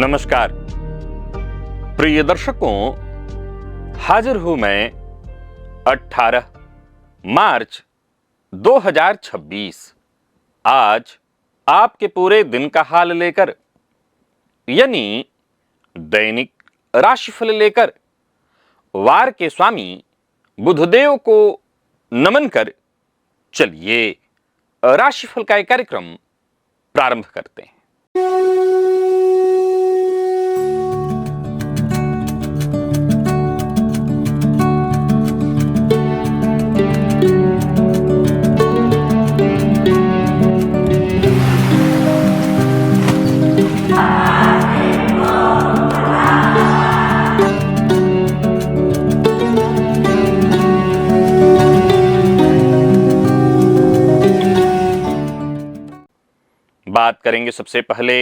नमस्कार प्रिय दर्शकों, हाजिर हूं मैं 18 मार्च 2026 आज आपके पूरे दिन का हाल लेकर, यानी दैनिक राशिफल लेकर वार के स्वामी बुधदेव को नमन कर चलिए राशिफल का एक कार्यक्रम प्रारंभ करते हैं। बात करेंगे सबसे पहले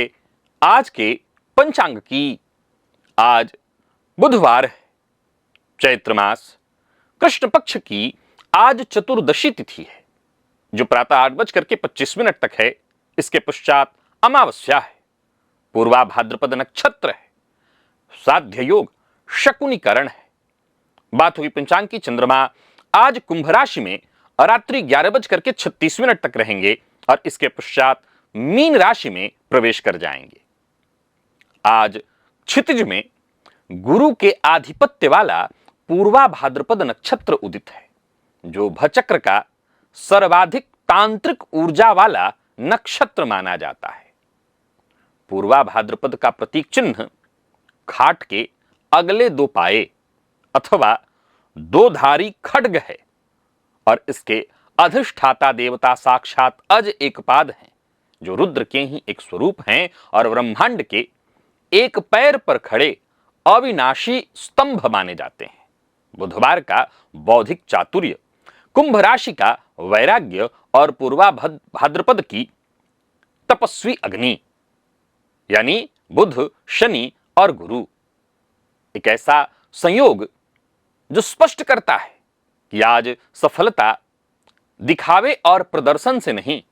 आज के पंचांग की। आज बुधवार है, चैत्र मास कृष्ण पक्ष की आज चतुर्दशी तिथि है, जो प्रातः 8:25 तक है। इसके पश्चात अमावस्या है, पूर्वा भाद्रपद नक्षत्र है, साध्य योग शकुनीकरण है। बात हुई पंचांग की। चंद्रमा आज कुंभ राशि में रात्रि 11:36 तक रहेंगे और इसके पश्चात मीन राशि में प्रवेश कर जाएंगे। आज क्षितिज में गुरु के आधिपत्य वाला पूर्वा भाद्रपद नक्षत्र उदित है, जो भचक्र का सर्वाधिक तांत्रिक ऊर्जा वाला नक्षत्र माना जाता है। पूर्वा भाद्रपद का प्रतीक चिन्ह खाट के अगले दो पाए अथवा दो धारी खड्ग है और इसके अधिष्ठाता देवता साक्षात अज एकपाद हैं, जो रुद्र के ही एक स्वरूप हैं और ब्रह्मांड के एक पैर पर खड़े अविनाशी स्तंभ माने जाते हैं। बुधवार का बौद्धिक चातुर्य, कुंभ राशि का वैराग्य और पूर्वा भाद्रपद की तपस्वी अग्नि, यानी बुध, शनि और गुरु, एक ऐसा संयोग जो स्पष्ट करता है कि आज सफलता दिखावे और प्रदर्शन से नहीं,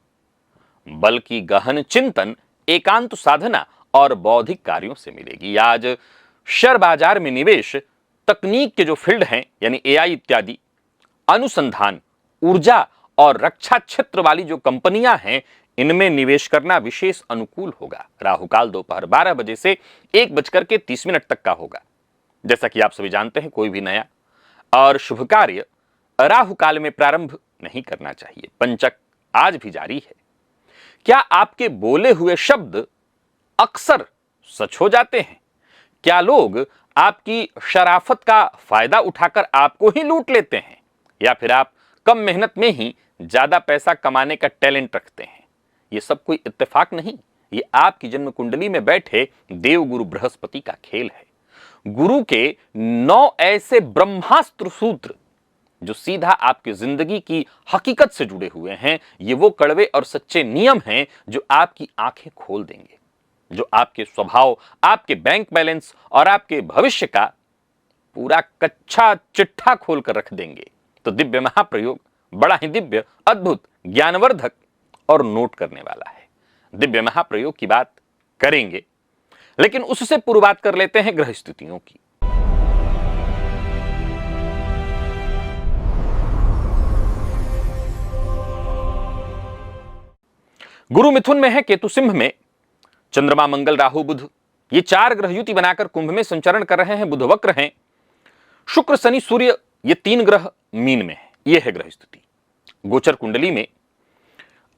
बल्कि गहन चिंतन, एकांत साधना और बौद्धिक कार्यों से मिलेगी। आज शेयर बाजार में निवेश, तकनीक के जो फील्ड हैं यानी एआई इत्यादि, अनुसंधान, ऊर्जा और रक्षा क्षेत्र वाली जो कंपनियां हैं, इनमें निवेश करना विशेष अनुकूल होगा। राहुकाल दोपहर 12 बजे से 1:30 तक का होगा। जैसा कि आप सभी जानते हैं, कोई भी नया और शुभ कार्य राहुकाल में प्रारंभ नहीं करना चाहिए। पंचक आज भी जारी है। क्या आपके बोले हुए शब्द अक्सर सच हो जाते हैं? क्या लोग आपकी शराफत का फायदा उठाकर आपको ही लूट लेते हैं, या फिर आप कम मेहनत में ही ज्यादा पैसा कमाने का टैलेंट रखते हैं? ये सब कोई इत्तेफाक नहीं, ये आपकी जन्म कुंडली में बैठे देव गुरु बृहस्पति का खेल है। गुरु के 9 ऐसे ब्रह्मास्त्र सूत्र जो सीधा आपकी जिंदगी की हकीकत से जुड़े हुए हैं, ये वो कड़वे और सच्चे नियम हैं जो आपकी आंखें खोल देंगे, जो आपके स्वभाव, आपके बैंक बैलेंस और आपके भविष्य का पूरा कच्चा चिट्ठा खोलकर रख देंगे। तो दिव्य महाप्रयोग बड़ा ही दिव्य, अद्भुत, ज्ञानवर्धक और नोट करने वाला है। दिव्य महाप्रयोग की बात करेंगे, लेकिन उससे पूर्व बात कर लेते हैं ग्रह स्थितियों की। गुरु मिथुन में है, केतु सिंह में, चंद्रमा मंगल राहु बुध, ये 4 ग्रह युति बनाकर कुंभ में संचरण कर रहे हैं। बुध वक्र हैं, शुक्र शनि सूर्य ये 3 ग्रह मीन में है। ये है ग्रह स्थिति। गोचर कुंडली में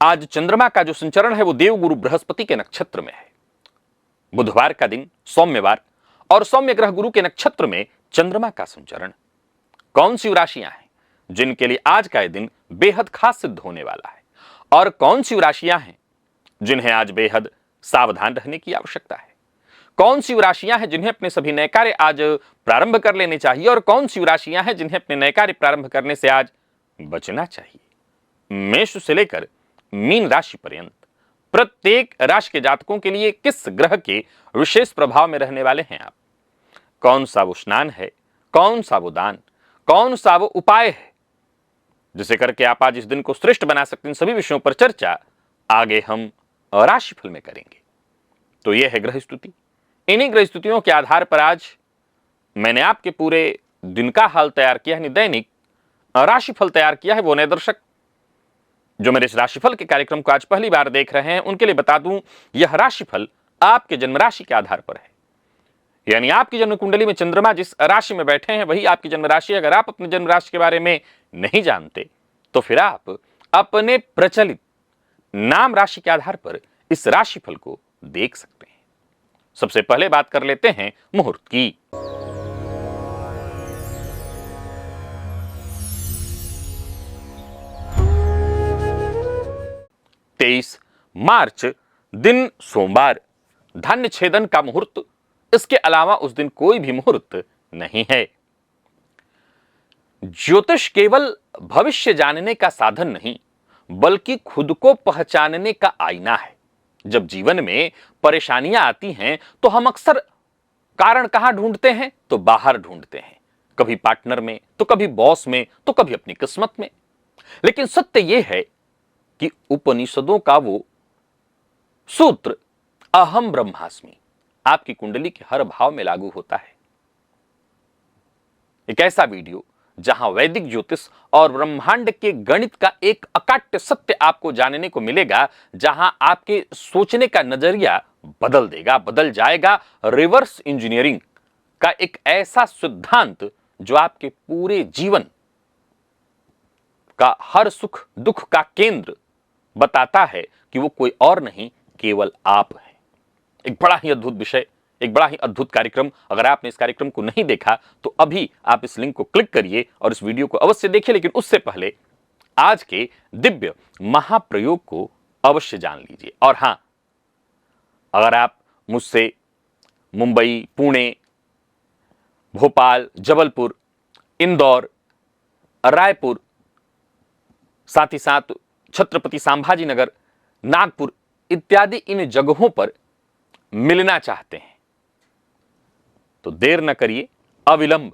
आज चंद्रमा का जो संचरण है वो देव गुरु बृहस्पति के नक्षत्र में है। बुधवार का दिन सौम्यवार और सौम्य ग्रह गुरु के नक्षत्र में चंद्रमा का संचरण। कौन सी राशियां हैं जिनके लिए आज का दिन बेहद खास सिद्ध होने वाला है, और कौन सी राशियां हैं जिन्हें आज बेहद सावधान रहने की आवश्यकता है? कौन सी राशियां हैं जिन्हें अपने सभी नए कार्य आज प्रारंभ कर लेने चाहिए, और कौन सी राशियां हैं जिन्हें अपने नए कार्य प्रारंभ करने से आज बचना चाहिए? मेष से लेकर मीन राशि पर्यंत प्रत्येक राशि के जातकों के लिए किस ग्रह के विशेष प्रभाव में रहने वाले हैं आप? कौन सा वो स्नान है, कौन सा वो दान, कौन सा वो उपाय है जिसे करके आप आज इस दिन को श्रेष्ठ बना सकते हैं? सभी विषयों पर चर्चा आगे हम राशिफल में करेंगे। तो यह है ग्रह स्तुति, इन्हीं ग्रह स्थितियों के आधार पर आज मैंने आपके पूरे दिन का हाल तैयार किया है, दैनिक राशिफल तैयार किया है। वो नए दर्शक जो मेरे इस राशिफल के कार्यक्रम को आज पहली बार देख रहे हैं, उनके लिए बता दूं, यह राशिफल आपके जन्म राशि के आधार पर है। यानी आपकी जन्म कुंडली में चंद्रमा जिस राशि में बैठे हैं वही आपकी जन्म राशि। अगर आप अपने जन्म राशि के बारे में नहीं जानते तो फिर आप अपने प्रचलित नाम राशि के आधार पर इस राशिफल को देख सकते हैं। सबसे पहले बात कर लेते हैं मुहूर्त की। 23 मार्च दिन सोमवार, धान्य छेदन का मुहूर्त। इसके अलावा उस दिन कोई भी मुहूर्त नहीं है। ज्योतिष केवल भविष्य जानने का साधन नहीं बल्कि खुद को पहचानने का आईना है। जब जीवन में परेशानियां आती हैं तो हम अक्सर कारण कहां ढूंढते हैं? तो बाहर ढूंढते हैं, कभी पार्टनर में, तो कभी बॉस में, तो कभी अपनी किस्मत में। लेकिन सत्य यह है कि उपनिषदों का वो सूत्र अहम ब्रह्मास्मि आपकी कुंडली के हर भाव में लागू होता है। एक ऐसा वीडियो जहां वैदिक ज्योतिष और ब्रह्मांड के गणित का एक अकाट्य सत्य आपको जानने को मिलेगा, जहां आपके सोचने का नजरिया बदल देगा, बदल जाएगा। रिवर्स इंजीनियरिंग का एक ऐसा सिद्धांत जो आपके पूरे जीवन का हर सुख दुख का केंद्र बताता है कि वो कोई और नहीं, केवल आप हैं। एक बड़ा ही अद्भुत विषय, एक बड़ा ही अद्भुत कार्यक्रम। अगर आपने इस कार्यक्रम को नहीं देखा तो अभी आप इस लिंक को क्लिक करिए और इस वीडियो को अवश्य देखिए। लेकिन उससे पहले आज के दिव्य महाप्रयोग को अवश्य जान लीजिए। और हां, अगर आप मुझसे मुंबई, पुणे, भोपाल, जबलपुर, इंदौर, रायपुर, साथ ही साथ छत्रपति संभाजी नगर, नागपुर इत्यादि इन जगहों पर मिलना चाहते हैं तो देर न करिए, अविलंब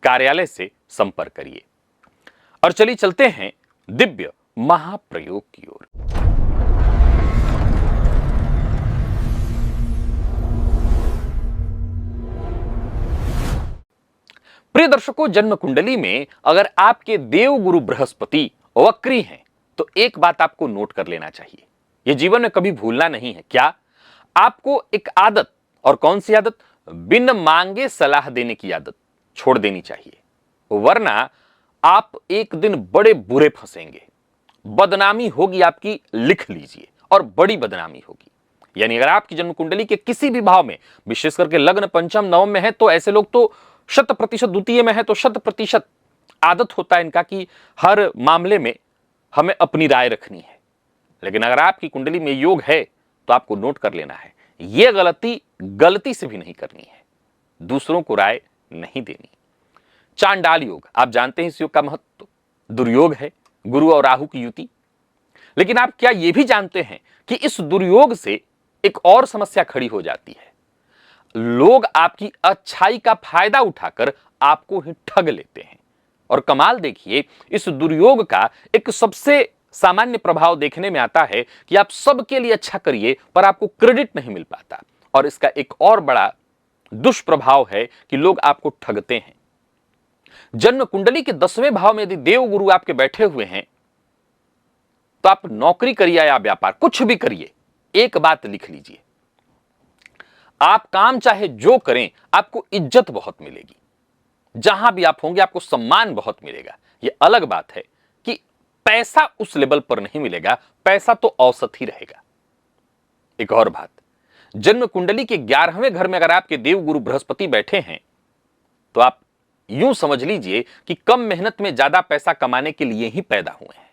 कार्यालय से संपर्क करिए। और चलिए चलते हैं दिव्य महाप्रयोग की ओर। प्रिय दर्शकों, जन्म कुंडली में अगर आपके देवगुरु बृहस्पति वक्री हैं तो एक बात आपको नोट कर लेना चाहिए, यह जीवन में कभी भूलना नहीं है। क्या? आपको एक आदत, और कौन सी आदत? बिन मांगे सलाह देने की आदत छोड़ देनी चाहिए, वरना आप एक दिन बड़े बुरे फंसेंगे। बदनामी होगी आपकी, लिख लीजिए, और बड़ी बदनामी होगी। यानी अगर आपकी जन्म कुंडली के किसी भी भाव में, विशेष करके लग्न पंचम नवम में है तो ऐसे लोग तो 100% द्वितीय में है तो 100% आदत होता है इनका कि हर मामले में हमें अपनी राय रखनी है। लेकिन अगर आपकी कुंडली में योग है तो आपको नोट कर लेना है, यह गलती से भी नहीं करनी है, दूसरों को राय नहीं देनी। चांडाल योग, आप जानते हैं इस योग का महत्व। दुर्योग है, गुरु और राहु की युति। लेकिन आप क्या यह भी जानते हैं कि इस दुर्योग से एक और समस्या खड़ी हो जाती है? लोग आपकी अच्छाई का फायदा उठाकर आपको ही ठग लेते हैं। और कमाल देखिए, इस दुर्योग का एक सबसे सामान्य प्रभाव देखने में आता है कि आप सबके लिए अच्छा करिए पर आपको क्रेडिट नहीं मिल पाता। और इसका एक और बड़ा दुष्प्रभाव है कि लोग आपको ठगते हैं। जन्म कुंडली के 10वें भाव में यदि देवगुरु आपके बैठे हुए हैं तो आप नौकरी करिए या व्यापार, कुछ भी करिए, एक बात लिख लीजिए, आप काम चाहे जो करें आपको इज्जत बहुत मिलेगी। जहां भी आप होंगे आपको सम्मान बहुत मिलेगा। यह अलग बात है कि पैसा उस लेवल पर नहीं मिलेगा, पैसा तो औसत ही रहेगा। एक और बात, जन्म कुंडली के 11वें घर में अगर आपके देवगुरु बृहस्पति बैठे हैं तो आप यूं समझ लीजिए कि कम मेहनत में ज्यादा पैसा कमाने के लिए ही पैदा हुए हैं।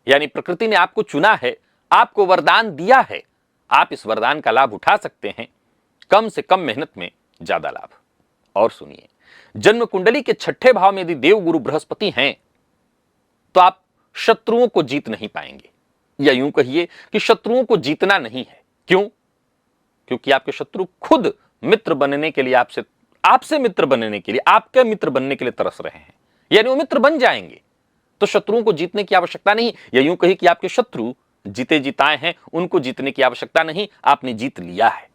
यानी प्रकृति ने आपको चुना है, आपको वरदान दिया है, आप इस वरदान का लाभ उठा सकते हैं, कम से कम मेहनत में ज्यादा लाभ। और सुनिए, जन्म कुंडली के 6ठे भाव में यदि देवगुरु बृहस्पति हैं तो आप शत्रुओं को जीत नहीं पाएंगे, या यूं कहिए कि शत्रुओं को जीतना नहीं है। क्यों? क्योंकि आपके शत्रु खुद मित्र बनने के लिए आपसे मित्र बनने के लिए, आपके मित्र बनने के लिए तरस रहे हैं। यानी वो मित्र बन जाएंगे, तो शत्रुओं को जीतने की आवश्यकता नहीं। या यूं कहिए कि आपके शत्रु जीते जिताए हैं, उनको जीतने की आवश्यकता नहीं, आपने जीत लिया है।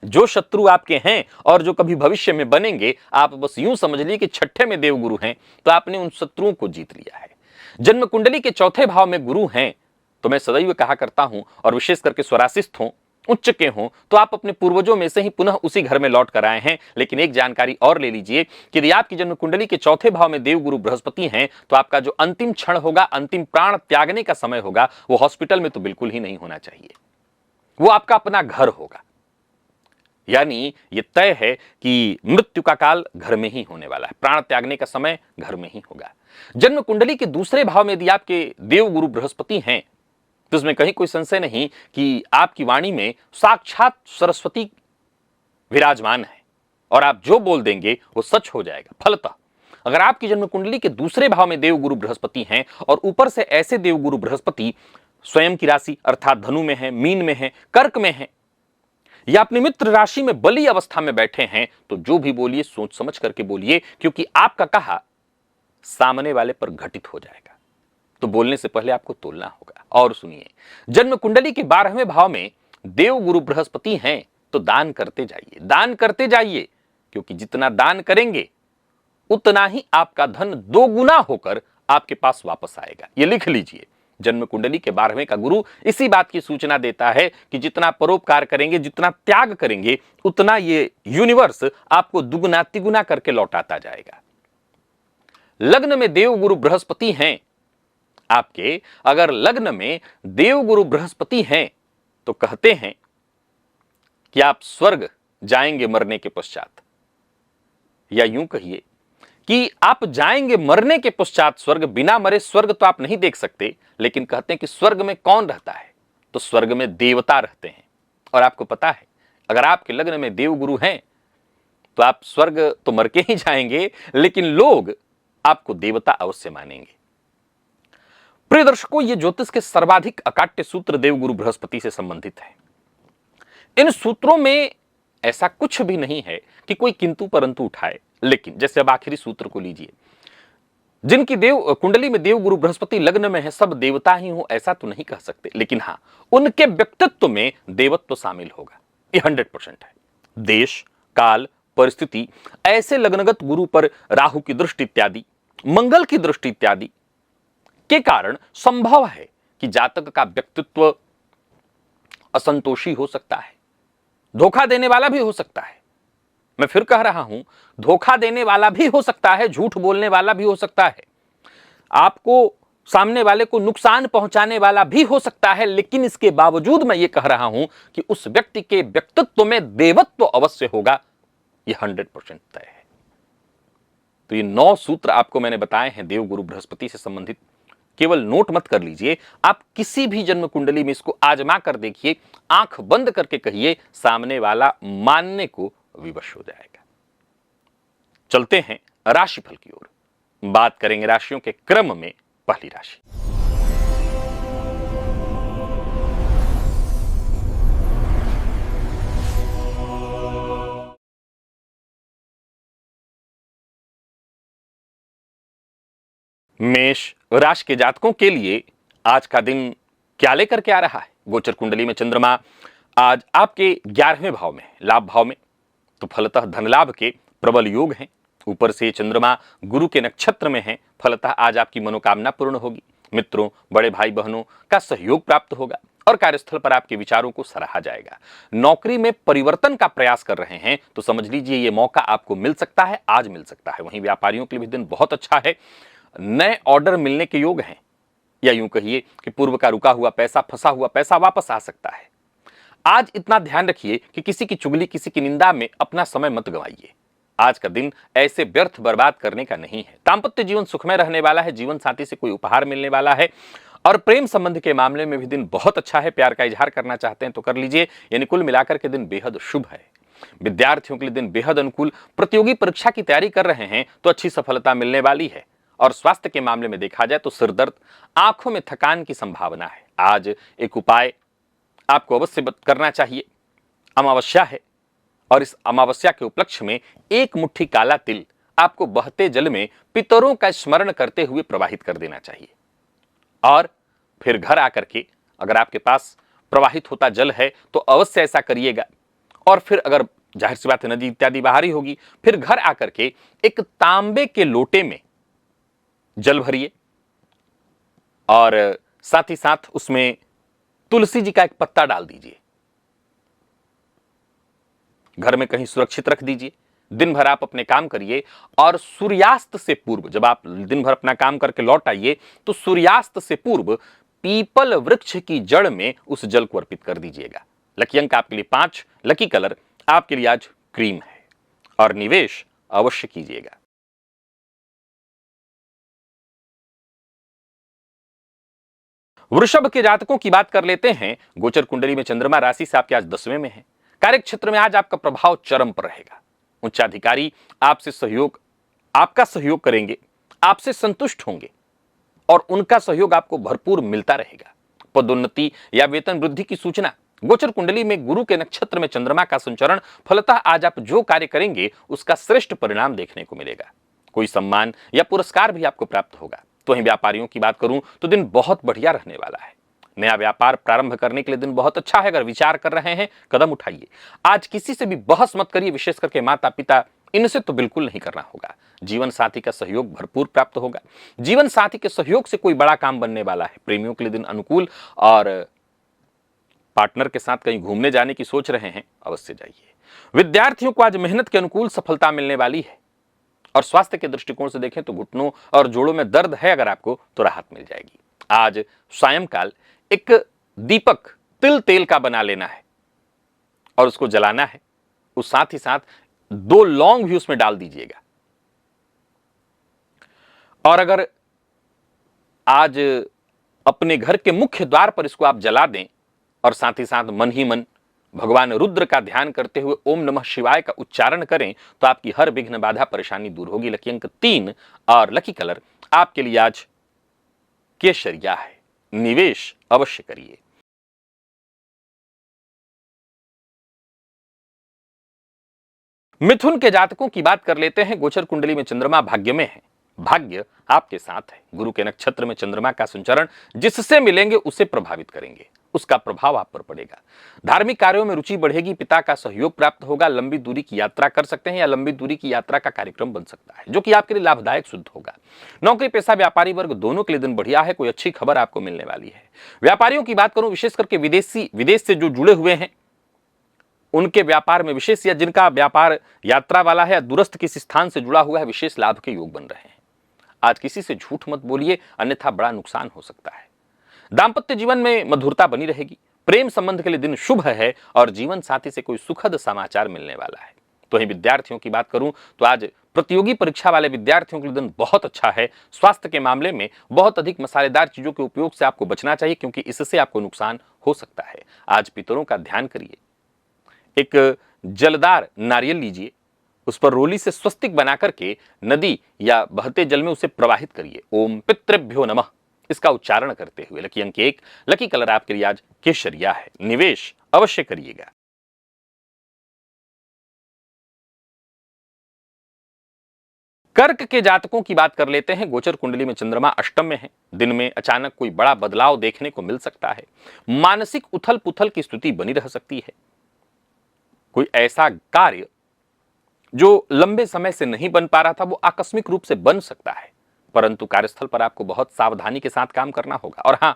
जो शत्रु आपके हैं और जो कभी भविष्य में बनेंगे, आप बस यूं समझ लीजिए कि छठे में देवगुरु हैं तो आपने उन शत्रुओं को जीत लिया है। जन्म कुंडली के चौथे भाव में गुरु हैं तो मैं सदैव कहा करता हूं, और विशेष करके स्वराशिस्थ हों, उच्च के हों, तो आप अपने पूर्वजों में से ही पुनः उसी घर में लौट कर आए हैं। लेकिन एक जानकारी और ले लीजिए कि यदि आपकी जन्म कुंडली के चौथे भाव में देवगुरु बृहस्पति हैं तो आपका जो अंतिम क्षण होगा, अंतिम प्राण त्यागने का समय होगा, वो हॉस्पिटल में तो बिल्कुल ही नहीं होना चाहिए, वो आपका अपना घर होगा। यानी ये तय है कि मृत्यु का काल घर में ही होने वाला है, प्राण त्यागने का समय घर में ही होगा। जन्म कुंडली के दूसरे भाव में यदि आपके देवगुरु बृहस्पति हैं तो इसमें कहीं कोई संशय नहीं कि आपकी वाणी में साक्षात सरस्वती विराजमान है और आप जो बोल देंगे वो सच हो जाएगा। फलतः अगर आपकी जन्म कुंडली के दूसरे भाव में देवगुरु बृहस्पति हैं और ऊपर से ऐसे देवगुरु बृहस्पति स्वयं की राशि अर्थात धनु में है, मीन में है, कर्क में है, या अपनी मित्र राशि में बली अवस्था में बैठे हैं, तो जो भी बोलिए सोच समझ करके बोलिए, क्योंकि आपका कहा सामने वाले पर घटित हो जाएगा। तो बोलने से पहले आपको तोलना होगा। और सुनिए, जन्म कुंडली के 12वें भाव में देवगुरु बृहस्पति हैं तो दान करते जाइए, दान करते जाइए, क्योंकि जितना दान करेंगे उतना ही आपका धन 2 गुना होकर आपके पास वापस आएगा। ये लिख लीजिए, जन्म कुंडली के 12वें का गुरु इसी बात की सूचना देता है कि जितना परोपकार करेंगे, जितना त्याग करेंगे, उतना ये यूनिवर्स आपको दुगुना तिगुना करके लौटाता जाएगा। लग्न में देवगुरु बृहस्पति हैं आपके, अगर लग्न में देवगुरु बृहस्पति हैं तो कहते हैं कि आप स्वर्ग जाएंगे मरने के पश्चात, या यूं कहिए कि आप जाएंगे मरने के पश्चात स्वर्ग। बिना मरे स्वर्ग तो आप नहीं देख सकते, लेकिन कहते हैं कि स्वर्ग में कौन रहता है, तो स्वर्ग में देवता रहते हैं। और आपको पता है, अगर आपके लग्न में देवगुरु हैं तो आप स्वर्ग तो मर के ही जाएंगे, लेकिन लोग आपको देवता अवश्य मानेंगे। प्रिय दर्शकों, ये ज्योतिष के सर्वाधिक अकाट्य सूत्र देवगुरु बृहस्पति से संबंधित है। इन सूत्रों में ऐसा कुछ भी नहीं है कि कोई किंतु परंतु उठाए। लेकिन जैसे अब आखिरी सूत्र को लीजिए, जिनकी देव कुंडली में देवगुरु बृहस्पति लग्न में है सब देवता ही हो ऐसा तो नहीं कह सकते, लेकिन हां, उनके व्यक्तित्व में देवत्व शामिल होगा, ये 100% है। देश, काल, परिस्थिति, ऐसे लग्नगत गुरु पर राहु की दृष्टि इत्यादि, मंगल की दृष्टि इत्यादि के कारण संभव है कि जातक का व्यक्तित्व असंतोषी हो सकता है, धोखा देने वाला भी हो सकता है। मैं फिर कह रहा हूं, धोखा देने वाला भी हो सकता है, झूठ बोलने वाला भी हो सकता है, आपको सामने वाले को नुकसान पहुंचाने वाला भी हो सकता है। लेकिन इसके बावजूद मैं ये कह रहा हूं कि उस व्यक्ति के व्यक्तित्व में देवत्व अवश्य होगा, ये 100% तय है। तो ये 9 सूत्र आपको मैंने बताए हैं देवगुरु बृहस्पति से संबंधित। केवल नोट मत कर लीजिए, आप किसी भी जन्म कुंडली में इसको आजमा कर देखिए, आंख बंद करके कहिए, सामने वाला मानने को विवश हो जाएगा। चलते हैं राशिफल की ओर, बात करेंगे राशियों के क्रम में। पहली राशि मेष राशि के जातकों के लिए आज का दिन क्या लेकर के आ रहा है। गोचर कुंडली में चंद्रमा आज आपके 11वें भाव में, लाभ भाव में, तो फलतः धन लाभ के प्रबल योग हैं। ऊपर से चंद्रमा गुरु के नक्षत्र में है, फलतः आज आपकी मनोकामना पूर्ण होगी। मित्रों, बड़े भाई बहनों का सहयोग प्राप्त होगा और कार्यस्थल पर आपके विचारों को सराहा जाएगा। नौकरी में परिवर्तन का प्रयास कर रहे हैं तो समझ लीजिए ये मौका आपको मिल सकता है, आज मिल सकता है। वहीं व्यापारियों के लिए भी दिन बहुत अच्छा है, नए ऑर्डर मिलने के योग हैं, या यूं कहिए कि पूर्व का रुका हुआ पैसा, फंसा हुआ पैसा वापस आ सकता है। आज इतना ध्यान रखिए कि किसी की चुगली, किसी की निंदा में अपना समय मत गंवाइए। आज का दिन ऐसे व्यर्थ बर्बाद करने का नहीं है। दांपत्य जीवन सुखमय रहने वाला है, जीवन साथी से कोई उपहार मिलने वाला है, और प्रेम संबंध के मामले में भी दिन बहुत अच्छा है। प्यार का इजहार करना चाहते हैं तो कर लीजिए, यानी कुल मिलाकर के दिन बेहद शुभ है। विद्यार्थियों के लिए दिन बेहद अनुकूल। प्रतियोगी परीक्षा की तैयारी कर रहे हैं तो अच्छी सफलता मिलने वाली है। और स्वास्थ्य के मामले में देखा जाए तो सिर दर्द, आंखों में थकान की संभावना है। आज एक उपाय आपको अवश्य करना चाहिए। अमावस्या है और इस अमावस्या के उपलक्ष्य में एक मुट्ठी काला तिल आपको बहते जल में पितरों का स्मरण करते हुए प्रवाहित कर देना चाहिए। और फिर घर आकर के अगर आपके पास प्रवाहित होता जल है तो अवश्य ऐसा करिएगा। और फिर अगर जाहिर सी बात है नदी इत्यादि बाहरी होगी, फिर घर आकर के एक तांबे के लोटे में जल भरिए और साथ ही साथ उसमें तुलसी जी का एक पत्ता डाल दीजिए। घर में कहीं सुरक्षित रख दीजिए। दिन भर आप अपने काम करिए और सूर्यास्त से पूर्व, जब आप दिन भर अपना काम करके लौट आइए, तो सूर्यास्त से पूर्व पीपल वृक्ष की जड़ में उस जल को अर्पित कर दीजिएगा। लकी अंक आपके लिए 5, लकी कलर आपके लिए आज क्रीम है और निवेश अवश्य कीजिएगा। वृषभ के जातकों की बात कर लेते हैं। गोचर कुंडली में चंद्रमा राशि से आपके आज 10वें में है। कार्य क्षेत्र में आज आपका प्रभाव चरम पर रहेगा। उच्चाधिकारी आपका सहयोग करेंगे, आपसे संतुष्ट होंगे और उनका सहयोग आपको भरपूर मिलता रहेगा। पदोन्नति या वेतन वृद्धि की सूचना। गोचर कुंडली में गुरु के नक्षत्र में चंद्रमा का संचरण, फलतः आज आप जो कार्य करेंगे उसका श्रेष्ठ परिणाम देखने को मिलेगा। कोई सम्मान या पुरस्कार भी आपको प्राप्त होगा। तो वहीं व्यापारियों की बात करूं तो दिन बहुत बढ़िया रहने वाला है। नया व्यापार प्रारंभ करने के लिए दिन बहुत अच्छा है। अगर विचार कर रहे हैं, कदम उठाइए। आज किसी से भी बहस मत करिए, विशेष करके माता पिता, इनसे तो बिल्कुल नहीं करना होगा। जीवन साथी का सहयोग भरपूर प्राप्त होगा। जीवन साथी के सहयोग से कोई बड़ा काम बनने वाला है। प्रेमियों के लिए दिन अनुकूल और पार्टनर के साथ कहीं घूमने जाने की सोच रहे हैं, अवश्य जाइए। विद्यार्थियों को आज मेहनत के अनुकूल सफलता मिलने वाली है और स्वास्थ्य के दृष्टिकोण से देखें तो घुटनों और जोड़ों में दर्द है अगर आपको, तो राहत मिल जाएगी। आज सायंकाल एक दीपक तिल तेल का बना लेना है और उसको जलाना है। उस साथ ही साथ 2 लौंग भी उसमें डाल दीजिएगा। और अगर आज अपने घर के मुख्य द्वार पर इसको आप जला दें और साथ ही साथ मन ही मन भगवान रुद्र का ध्यान करते हुए ओम नमः शिवाय का उच्चारण करें तो आपकी हर विघ्न बाधा परेशानी दूर होगी। लकी अंक 3 और लकी कलर आपके लिए आज केसरिया है। निवेश अवश्य करिए। मिथुन के जातकों की बात कर लेते हैं। गोचर कुंडली में चंद्रमा भाग्य में है। भाग्य आपके साथ है। गुरु के नक्षत्र में चंद्रमा का संचरण जिससे मिलेंगे उसे प्रभावित करेंगे, उसका प्रभाव आप पर पड़ेगा। धार्मिक कार्यों में रुचि बढ़ेगी। पिता का सहयोग प्राप्त होगा। लंबी दूरी की यात्रा कर सकते हैं या लंबी दूरी की यात्रा का कार्यक्रम बन सकता है, जो कि आपके लिए लाभदायक सिद्ध होगा। नौकरी पेशा व्यापारी वर्ग दोनों के लिए दिन बढ़िया है। कोई अच्छी खबर आपको मिलने वाली है। व्यापारियों की बात करूं, विशेष करके विदेश से जो जुड़े हुए हैं उनके व्यापार में विशेष, या जिनका व्यापार यात्रा वाला है या दूरस्थ किसी स्थान से जुड़ा हुआ है, विशेष लाभ के योग बन रहे हैं। आज किसी से झूठ मत बोलिए, अन्यथा बड़ा नुकसान हो सकता है। दांपत्य जीवन में मधुरता बनी रहेगी। प्रेम संबंध के लिए दिन शुभ है और जीवन साथी से कोई सुखद समाचार मिलने वाला है। तो वहीं विद्यार्थियों की बात करूं तो आज प्रतियोगी परीक्षा वाले विद्यार्थियों के लिए दिन बहुत अच्छा है। स्वास्थ्य के मामले में बहुत अधिक मसालेदार चीजों के उपयोग से आपको बचना चाहिए, क्योंकि इससे आपको नुकसान हो सकता है। आज पितरों का ध्यान करिए। एक जलदार नारियल लीजिए, उस पर रोली से स्वस्तिक बना करके नदी या बहते जल में उसे प्रवाहित करिए। ओम पितृभ्यो नमः इसका उच्चारण करते हुए। लकी अंक 1, लकी कलर आपके लिए आज केसरिया है। निवेश अवश्य करिएगा। कर्क के जातकों की बात कर लेते हैं। गोचर कुंडली में चंद्रमा अष्टम में है। दिन में अचानक कोई बड़ा बदलाव देखने को मिल सकता है। मानसिक उथल पुथल की स्थिति बनी रह सकती है। कोई ऐसा कार्य जो लंबे समय से नहीं बन पा रहा था, वो आकस्मिक रूप से बन सकता है, परंतु कार्यस्थल पर आपको बहुत सावधानी के साथ काम करना होगा। और हां,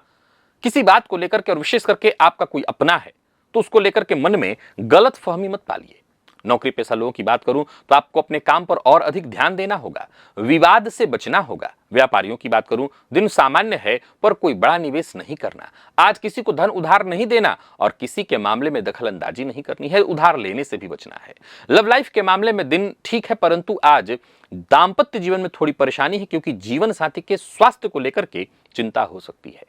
किसी बात को लेकर के, और विशेष करके आपका कोई अपना है तो उसको लेकर के मन में गलत फहमी मत पालिए। नौकरी पेशा लोगों की बात करूं तो आपको अपने काम पर और अधिक ध्यान देना होगा। विवाद से बचना होगा। व्यापारियों की बात करूं, दिन सामान्य है पर कोई बड़ा निवेश नहीं करना। आज किसी को धन उधार नहीं देना और किसी के मामले में दखल अंदाजी नहीं करनी है। उधार लेने से भी बचना है। लव लाइफ के मामले में दिन ठीक है, परंतु आज दांपत्य जीवन में थोड़ी परेशानी है, क्योंकि जीवन साथी के स्वास्थ्य को लेकर के चिंता हो सकती है।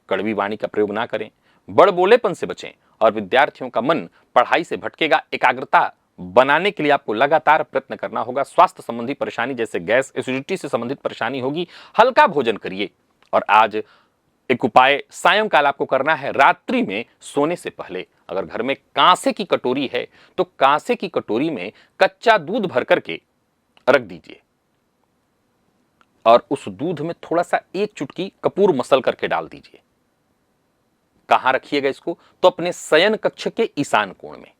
कड़वी वाणी का प्रयोग ना करें। बड़बोलेपन से बचें और विद्यार्थियों का मन पढ़ाई से भटकेगा। एकाग्रता बनाने के लिए आपको लगातार प्रयत्न करना होगा। स्वास्थ्य संबंधी परेशानी जैसे गैस, एसिडिटी से संबंधित परेशानी होगी। हल्का भोजन करिए। और आज एक उपाय सायंकाल आपको करना है, रात्रि में सोने से पहले अगर घर में कांसे की कटोरी है तो कांसे की कटोरी में कच्चा दूध भर करके रख दीजिए और उस दूध में थोड़ा सा 1 चुटकी कपूर मसल करके डाल दीजिए। कहां रखिएगा इसको? तो अपने शयन कक्ष के ईशान कोण में।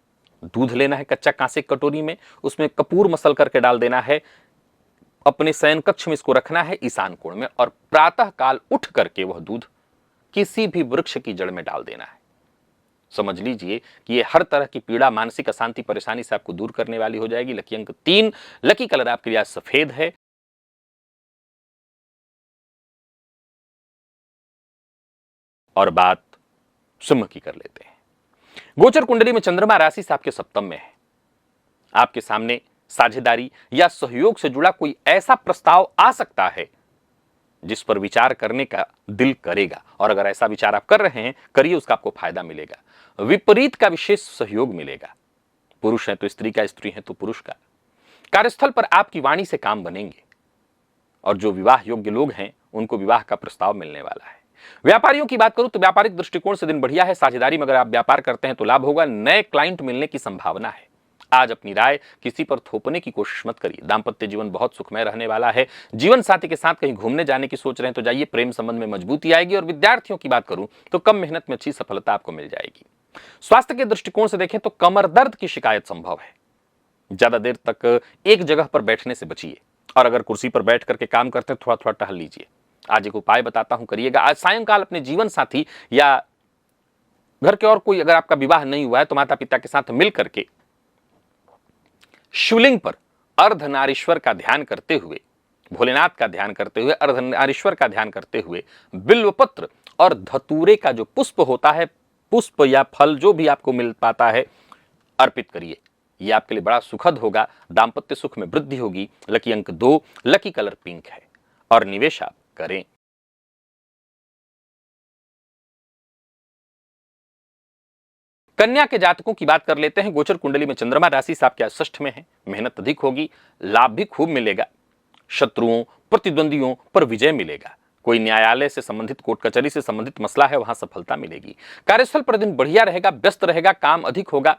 दूध लेना है कच्चा कांसे की कटोरी में, उसमें कपूर मसल करके डाल देना है, अपने शयन कक्ष में इसको रखना है ईशान कोण में, और प्रातः काल उठ करके वह दूध किसी भी वृक्ष की जड़ में डाल देना है। समझ लीजिए कि ये हर तरह की पीड़ा, मानसिक अशांति, परेशानी से आपको दूर करने वाली हो जाएगी। लकी अंक 3, लकी कलर आपके लिए आज सफेद है। और बात सिंह की कर लेते हैं। गोचर कुंडली में चंद्रमा राशि से आपके सप्तम में है। आपके सामने साझेदारी या सहयोग से जुड़ा कोई ऐसा प्रस्ताव आ सकता है जिस पर विचार करने का दिल करेगा, और अगर ऐसा विचार आप कर रहे हैं, करिए, उसका आपको फायदा मिलेगा। विपरीत का विशेष सहयोग मिलेगा। पुरुष है तो स्त्री का, स्त्री है तो पुरुष का। कार्यस्थल पर आपकी वाणी से काम बनेंगे, और जो विवाह योग्य लोग हैं उनको विवाह का प्रस्ताव मिलने वाला है। व्यापारियों की बात करूं तो व्यापारिक दृष्टिकोण से दिन बढ़िया है। साझेदारी में अगर आप व्यापार करते हैं तो लाभ होगा। नए क्लाइंट मिलने की संभावना है। आज अपनी राय किसी पर थोपने की कोशिश मत करिए। दाम्पत्य जीवन बहुत सुखमय रहने वाला है। जीवन साथी के साथ कहीं घूमने जाने की सोच रहे हैं तो जाइए, प्रेम संबंध में मजबूती आएगी। और विद्यार्थियों की बात करूं तो कम मेहनत में अच्छी सफलता आपको मिल जाएगी। स्वास्थ्य के दृष्टिकोण से देखें तो कमर दर्द की शिकायत संभव है। ज्यादा देर तक एक जगह पर बैठने से बचिए, और अगर कुर्सी पर बैठ करके काम करते हैं थोड़ा थोड़ा टहल लीजिए। आज एक उपाय बताता हूं, करिएगा। आज सायंकाल अपने जीवन साथी या घर के और कोई, अगर आपका विवाह नहीं हुआ है तो माता पिता के साथ मिल करके शिवलिंग पर अर्धनारीश्वर का ध्यान करते हुए, भोलेनाथ का ध्यान करते हुए, अर्धनारीश्वर का ध्यान करते हुए बिल्वपत्र और धतूरे का जो पुष्प होता है, पुष्प या फल जो भी आपको मिल पाता है, अर्पित करिए। यह आपके लिए बड़ा सुखद होगा। दाम्पत्य सुख में वृद्धि होगी। लकी अंक 2, लकी कलर पिंक है, और निवेश आप करें। कन्या के जातकों की बात कर लेते हैं। गोचर कुंडली में चंद्रमा राशि से आपके षष्ठ में है। मेहनत अधिक होगी, लाभ भी खूब मिलेगा। शत्रुओं, प्रतिद्वंदियों पर विजय मिलेगा। कोई न्यायालय से संबंधित, कोर्ट कचहरी से संबंधित मसला है, वहां सफलता मिलेगी। कार्यस्थल पर दिन बढ़िया रहेगा, व्यस्त रहेगा, काम अधिक होगा,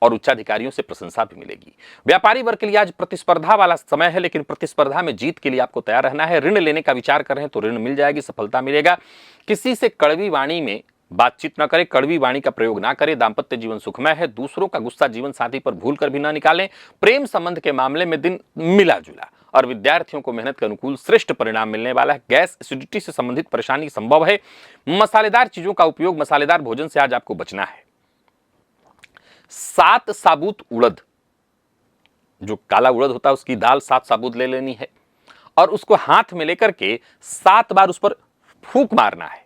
और उच्चाधिकारियों से प्रशंसा भी मिलेगी। व्यापारी वर्ग के लिए आज प्रतिस्पर्धा वाला समय है, लेकिन प्रतिस्पर्धा में जीत के लिए आपको तैयार रहना है। ऋण लेने का विचार कर रहे हैं तो ऋण मिल जाएगी, सफलता मिलेगा। किसी से कड़वी वाणी में बातचीत न करें, कड़वी वाणी का प्रयोग ना करें। दाम्पत्य जीवन सुखमय है। दूसरों का गुस्सा जीवन साथी पर भूल कर भी ना निकालें। प्रेम संबंध के मामले में दिन मिला जुला, और विद्यार्थियों को मेहनत के अनुकूल श्रेष्ठ परिणाम मिलने वाला है। गैस, एसिडिटी से संबंधित परेशानी संभव है। मसालेदार चीजों का उपयोग, मसालेदार भोजन से आज आपको बचना है। 7 साबुत उड़द, जो काला उड़द होता है उसकी दाल 7 साबुत ले लेनी है, और उसको हाथ में लेकर के 7 बार उस पर फूंक मारना है।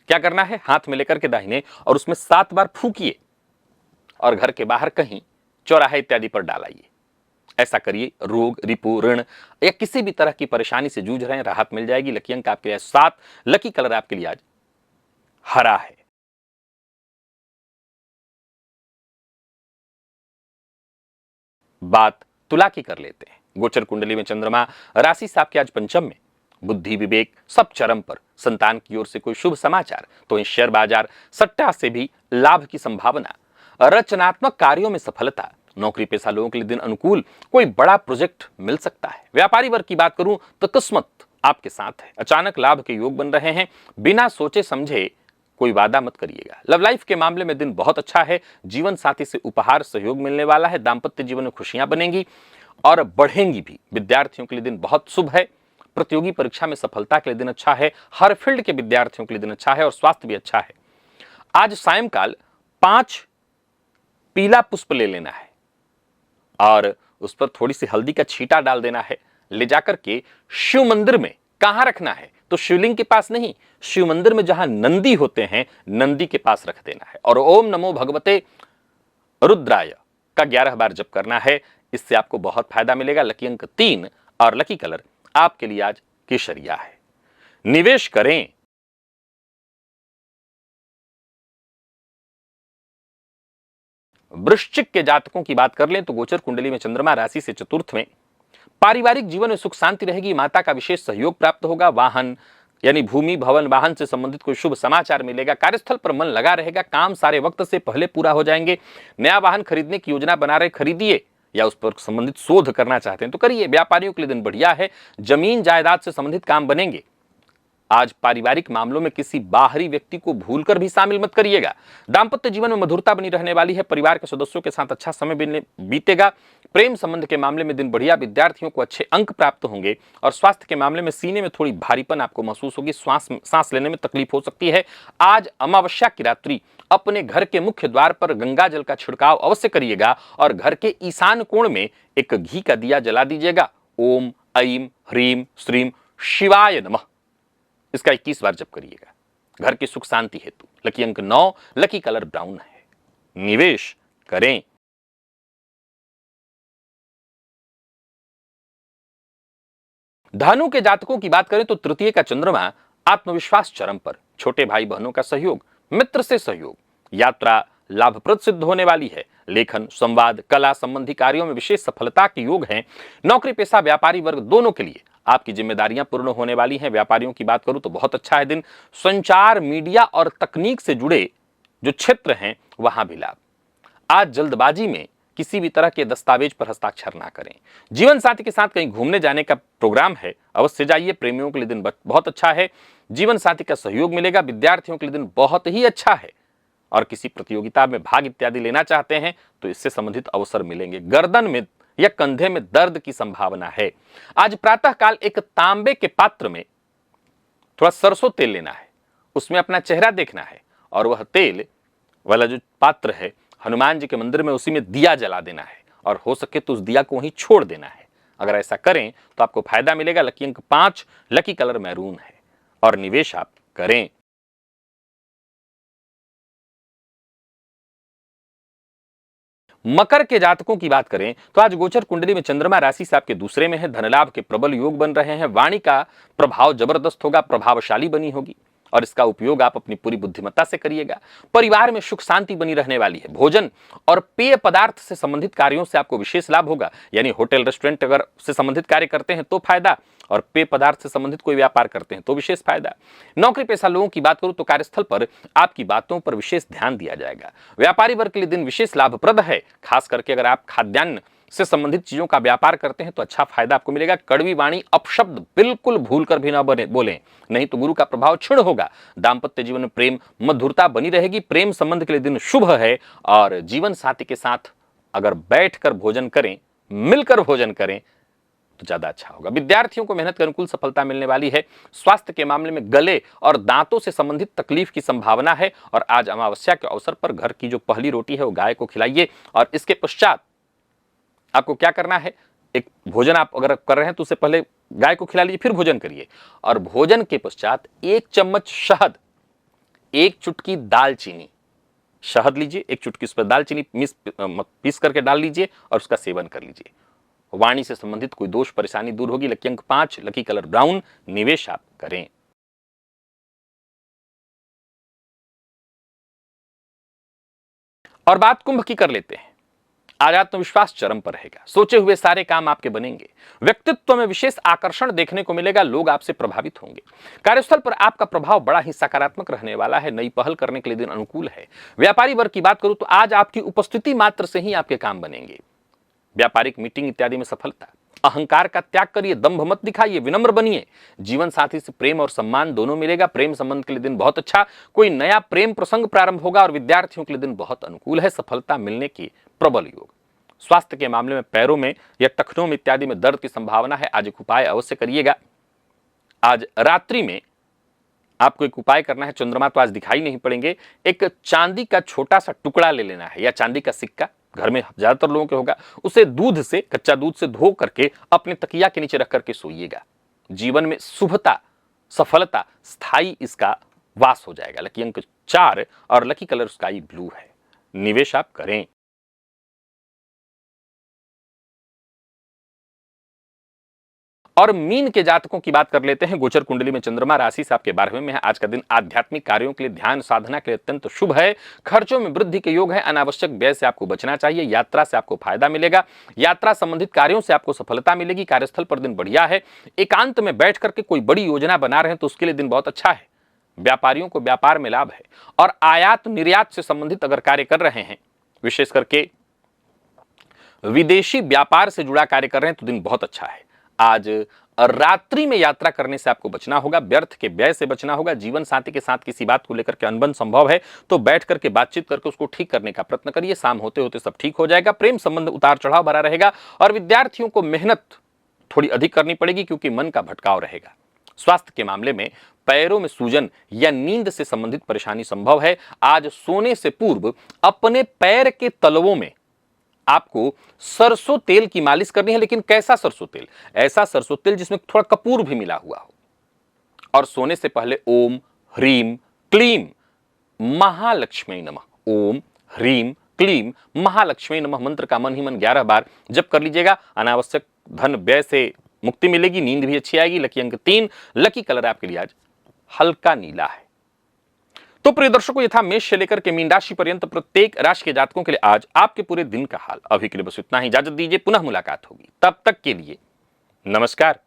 क्या करना है? हाथ में लेकर के दाहिने, और उसमें 7 बार फूंकिए, और घर के बाहर कहीं चौराहे इत्यादि पर डालाइए। ऐसा करिए। रोग, रिपु, ऋण या किसी भी तरह की परेशानी से जूझ रहे हैं, राहत मिल जाएगी। लकी अंक आपके लिए 7, लकी कलर आपके लिए आज हरा है। बात तुला की कर लेते हैं। गोचर कुंडली में चंद्रमा राशि से आपके आज पंचम में। बुद्धि, विवेक सब चरम पर। संतान की ओर से कोई शुभ समाचार, तो इन शेयर बाजार, सट्टा से भी लाभ की संभावना। रचनात्मक कार्यों में सफलता। नौकरी पेशा लोगों के लिए दिन अनुकूल, कोई बड़ा प्रोजेक्ट मिल सकता है। व्यापारी वर्ग की बात करूं तो किस्मत आपके साथ है। अचानक लाभ के योग बन रहे हैं। बिना सोचे समझे कोई वादा मत करिएगा। लव लाइफ के मामले में दिन बहुत अच्छा है। जीवन साथी से उपहार, सहयोग मिलने वाला है। दाम्पत्य जीवन में खुशियां बनेंगी और बढ़ेंगी भी। विद्यार्थियों के लिए दिन बहुत शुभ है। प्रतियोगी परीक्षा में सफलता के लिए दिन अच्छा है। हर फील्ड के विद्यार्थियों के लिए दिन अच्छा है, और स्वास्थ्य भी अच्छा है। आज सायंकाल 5 पीला पुष्प ले लेना है, और उस पर थोड़ी सी हल्दी का छींटा डाल देना है। ले जाकर के शिव मंदिर में कहां रखना है? तो शिवलिंग के पास नहीं, शिव मंदिर में जहां नंदी होते हैं, नंदी के पास रख देना है। और ओम नमो भगवते रुद्राय का 11 बार जप करना है। इससे आपको बहुत फायदा मिलेगा। लकी अंक 3, और लकी कलर आपके लिए आज केसरिया है। निवेश करें। वृश्चिक के जातकों की बात कर लें तो गोचर कुंडली में चंद्रमा राशि से चतुर्थ में। पारिवारिक जीवन में सुख शांति रहेगी। माता का विशेष सहयोग प्राप्त होगा। वाहन यानी भूमि, भवन, वाहन से संबंधित कोई शुभ समाचार मिलेगा। कार्यस्थल पर मन लगा रहेगा। काम सारे वक्त से पहले पूरा हो जाएंगे। नया वाहन खरीदने की योजना बना रहे, खरीदिए, या उस पर संबंधित शोध करना चाहते हैं तो करिए। व्यापारियों के लिए दिन बढ़िया है। जमीन जायदाद से संबंधित काम बनेंगे। आज पारिवारिक मामलों में किसी बाहरी व्यक्ति को भूलकर भी शामिल मत करिएगा। दाम्पत्य जीवन में मधुरता बनी रहने वाली है। परिवार के सदस्यों के साथ अच्छा समय बीतेगा। प्रेम संबंध के मामले में दिन बढ़िया। विद्यार्थियों को अच्छे अंक प्राप्त होंगे। और स्वास्थ्य के मामले में सीने में थोड़ी भारीपन आपको महसूस होगी। सांस लेने में तकलीफ हो सकती है। आज अमावस्या की रात्रि अपने घर के मुख्य द्वार पर गंगा जल का छिड़काव अवश्य करिएगा और घर के ईशान कोण में एक घी का दिया जला दीजिएगा। ओम ऐं ह्रीं श्रीं शिवाय नमः, इसका 21 बार जप करिएगा। घर की सुख शांति हेतु। लकी अंक 9, लकी कलर ब्राउन है। निवेश करें। धनु के जातकों की बात करें तो तृतीय का चंद्रमा आत्मविश्वास चरम पर। छोटे भाई बहनों का सहयोग, मित्र से सहयोग, यात्रा लाभप्रद सिद्ध होने वाली है। लेखन, संवाद, कला संबंधी कार्यों में विशेष सफलता के योग हैं। नौकरी पेशा व्यापारी वर्ग दोनों के लिए आपकी जिम्मेदारियां पूर्ण होने वाली हैं। व्यापारियों की बात करूं तो बहुत अच्छा है दिन। संचार, मीडिया और तकनीक से जुड़े जो क्षेत्र हैं वहां भी लाभ। आज जल्दबाजी में किसी भी तरह के दस्तावेज पर हस्ताक्षर ना करें। जीवन साथी के साथ कहीं घूमने जाने का प्रोग्राम है, अवश्य जाइए। प्रेमियों के लिए दिन बहुत अच्छा है। जीवन साथी का सहयोग मिलेगा। विद्यार्थियों के लिए दिन बहुत ही अच्छा है। और किसी प्रतियोगिता में भाग इत्यादि लेना चाहते हैं तो इससे संबंधित अवसर मिलेंगे। गर्दन में या कंधे में दर्द की संभावना है। आज प्रातः काल एक तांबे के पात्र में थोड़ा सरसों तेल लेना है, उसमें अपना चेहरा देखना है और वह तेल वाला जो पात्र है हनुमान जी के मंदिर में उसी में दिया जला देना है और हो सके तो उस दिया को वहीं छोड़ देना है। अगर ऐसा करें तो आपको फायदा मिलेगा। लकी अंक 5, लकी कलर मैरून है और निवेश आप करें। मकर के जातकों की बात करें तो आज गोचर कुंडली में चंद्रमा राशि से आपके दूसरे में है। धनलाभ के प्रबल योग बन रहे हैं। वाणी का प्रभाव जबरदस्त होगा, प्रभावशाली बनी होगी और इसका उपयोग आप अपनी पूरी बुद्धिमत्ता से करिएगा। परिवार में सुख शांति बनी रहने वाली है। भोजन और पेय पदार्थ से संबंधित कार्यों से आपको विशेष लाभ होगा। यानी होटल रेस्टोरेंट अगर से संबंधित कार्य करते हैं तो फायदा, और पेय पदार्थ से संबंधित कोई व्यापार करते हैं तो विशेष फायदा। नौकरी पेशा लोगों की बात करूं तो कार्यस्थल पर आपकी बातों पर विशेष ध्यान दिया जाएगा। व्यापारी वर्ग के लिए दिन विशेष लाभप्रद है। खास करके अगर आप खाद्यान्न से संबंधित चीजों का व्यापार करते हैं तो अच्छा फायदा आपको मिलेगा। कड़वी वाणी अपशब्द बिल्कुल भूलकर भी ना बोलें, नहीं तो गुरु का प्रभाव क्षीण होगा। दाम्पत्य जीवन में प्रेम मधुरता बनी रहेगी। प्रेम संबंध के लिए दिन शुभ है और जीवन साथी के साथ अगर बैठकर भोजन करें, मिलकर भोजन करें तो ज्यादा अच्छा होगा। विद्यार्थियों को मेहनत के अनुकूल सफलता मिलने वाली है। स्वास्थ्य के मामले में गले और दांतों से संबंधित तकलीफ की संभावना है और आज अमावस्या के अवसर पर घर की जो पहली रोटी है वो गाय को खिलाइए। और इसके पश्चात आपको क्या करना है, एक भोजन आप अगर कर रहे हैं तो उससे पहले गाय को खिला लीजिए, फिर भोजन करिए। और भोजन के पश्चात 1 चम्मच शहद, 1 चुटकी दालचीनी, शहद लीजिए, 1 चुटकी उस पर दालचीनी पीस करके डाल लीजिए और उसका सेवन कर लीजिए। वाणी से संबंधित कोई दोष परेशानी दूर होगी। लकी अंक 5, लकी कलर ब्राउन, निवेश आप करें। और बात कुंभ की कर लेते हैं। आज आत्मविश्वास चरम पर रहेगा। सोचे हुए सारे काम आपके बनेंगे। व्यक्तित्व में विशेष आकर्षण देखने को मिलेगा। लोग आपसे प्रभावित होंगे। कार्यस्थल पर आपका प्रभाव बड़ा ही सकारात्मक रहने वाला है। नई पहल करने के लिए दिन अनुकूल है। व्यापारी वर्ग की बात करूं तो आज आपकी उपस्थिति मात्र से ही आपके काम बनेंगे। व्यापारिक मीटिंग इत्यादि में सफलता। अहंकार का त्याग करिए, दंभ मत दिखाइए, विनम्र बनिए। जीवन साथी से प्रेम और सम्मान दोनों मिलेगा। प्रेम संबंध के लिए दिन बहुत अच्छा। कोई नया प्रेम प्रसंग प्रारंभ होगा और विद्यार्थियों के लिए दिन बहुत अनुकूल है। सफलता मिलने की प्रबल योग। स्वास्थ्य के मामले में पैरों में या टखनों में इत्यादि में दर्द की संभावना है। आज एक उपाय अवश्य करिएगा। आज रात्रि में आपको एक उपाय करना है। चंद्रमा तो आज दिखाई नहीं पड़ेंगे। एक चांदी का छोटा सा टुकड़ा ले लेना है या चांदी का सिक्का, घर में ज्यादातर लोगों के होगा। उसे दूध से, कच्चा दूध से धो करके अपने तकिया के नीचे रख करके सोइएगा। जीवन में शुभता, सफलता, स्थायी इसका वास हो जाएगा। लकी अंक 4 और लकी कलर स्काई ब्लू है। निवेश आप करें। और मीन के जातकों की बात कर लेते हैं। गोचर कुंडली में चंद्रमा राशि से आपके 12वें में है। आज का दिन आध्यात्मिक कार्यों के लिए, ध्यान साधना के लिए अत्यंत शुभ है। खर्चों में वृद्धि के योग है। अनावश्यक व्यय से आपको बचना चाहिए। यात्रा से आपको फायदा मिलेगा। यात्रा संबंधित कार्यों से आपको सफलता मिलेगी। कार्यस्थल पर दिन बढ़िया है। एकांत में बैठ करके कोई बड़ी योजना बना रहे हैं तो उसके लिए दिन बहुत अच्छा है। व्यापारियों को व्यापार में लाभ है। और आयात निर्यात से संबंधित अगर कार्य कर रहे हैं, विशेष करके विदेशी व्यापार से जुड़ा कार्य कर रहे हैं तो दिन बहुत अच्छा है। आज रात्रि में यात्रा करने से आपको बचना होगा, व्यर्थ के व्यय से बचना होगा। जीवन साथी के साथ किसी बात को लेकर के अनबन संभव है तो बैठ करके बातचीत करके उसको ठीक करने का प्रयत्न करिए। शाम होते होते सब ठीक हो जाएगा। प्रेम संबंध उतार चढ़ाव भरा रहेगा और विद्यार्थियों को मेहनत थोड़ी अधिक करनी पड़ेगी क्योंकि मन का भटकाव रहेगा। स्वास्थ्य के मामले में पैरों में सूजन या नींद से संबंधित परेशानी संभव है। आज सोने से पूर्व अपने पैर के तलवों में आपको सरसों तेल की मालिश करनी है, लेकिन कैसा सरसों तेल? ऐसा सरसों तेल जिसमें थोड़ा कपूर भी मिला हुआ हो। और सोने से पहले ओम ह्रीम क्लीम महालक्ष्मी नमः, ओम ह्रीम क्लीम महालक्ष्मी नमः मंत्र का मन ही मन 11 बार जप कर लीजिएगा। अनावश्यक धन व्यय से मुक्ति मिलेगी, नींद भी अच्छी आएगी। लकी अंक 3, लकी कलर आपके लिए आज हल्का नीला है। तो प्रिय दर्शकों, ये था मेष से लेकर के मीन राशि पर्यंत प्रत्येक राशि के जातकों के लिए आज आपके पूरे दिन का हाल। अभी के लिए बस इतना ही, इजाजत दीजिए, पुनः मुलाकात होगी। तब तक के लिए नमस्कार।